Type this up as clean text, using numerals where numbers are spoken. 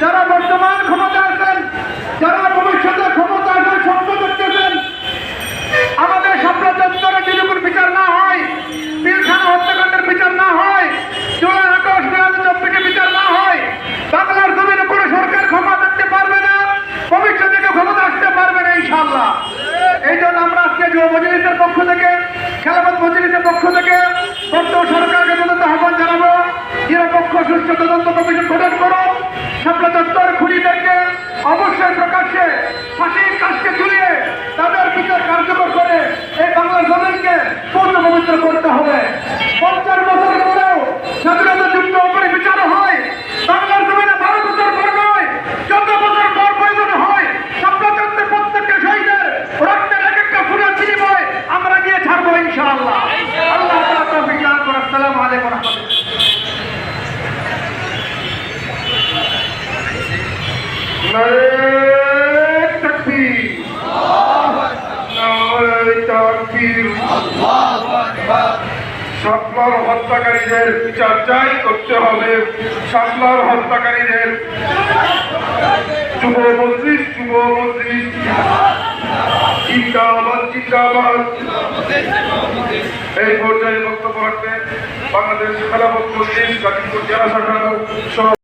যারা বর্তমান ক্ষমতা আছেন, যারা ভবিষ্যতে ক্ষমতা আসার স্বপ্ন দেখতেছেন, আমাদের শাপলা চত্বরে যদি কোনো বিচার না হয়, পিলখানা হত্যাকাণ্ডের বিচার না হয়, জুলাই আগস্ট 2024 বিচার না হয়, বাংলার জমিনে কোনো সরকার ক্ষমতা দেখতে পারবে না, ভবিষ্যতে কেউ ক্ষমতা আসতে পারবে না ইনশাআল্লাহ। এই জন্য আমরা আজকে যুব মজলিসের পক্ষ থেকে, খেলাফত মজলিসের পক্ষ থেকে বর্তমান সরকারকে তদন্ত আহ্বান জানাবো, নিরপেক্ষ সুষ্ঠু তদন্ত কমিশন গঠন করো, শাপলা চত্বর খুনিদেরকে অবশ্যই প্রকাশ্যে ফাঁসির কাজকে ঝুলিয়ে তাদের বিচার কার্যকর করে এই বাংলার জমিনকে পূর্ণ পবিত্র করতে হবে। 50 বছর পরেও স্বাধীনতা যুদ্ধ উপরে বিচার হয়, বাংলার জমিনে 12 বছর পর নয়, 14 বছর পর প্রয়োজন হয়, শাপলা চত্বরের প্রত্যেকটা শহীদের রক্তের এক একটা ফুলের বিনিময় আমরা গিয়ে ছাড়বো ইনশাআল্লাহ। আল্লাহ তাআলা তৌফিক দান করুন। আসসালামু আলাইকুম ওয়া রাহমাতুল্লাহ। শাপলার হত্যাকারীদের বিচার চাই, করতে হবে। শাপলার হত্যাকারীদের যুব মজলিস জিন্দাবাদ জিন্দাবাদ। এই পর্যায়ে বক্তব্য রাখবেন বাংলাদেশ খেলাফত মজলিস গাজীপুর জেলা শাখার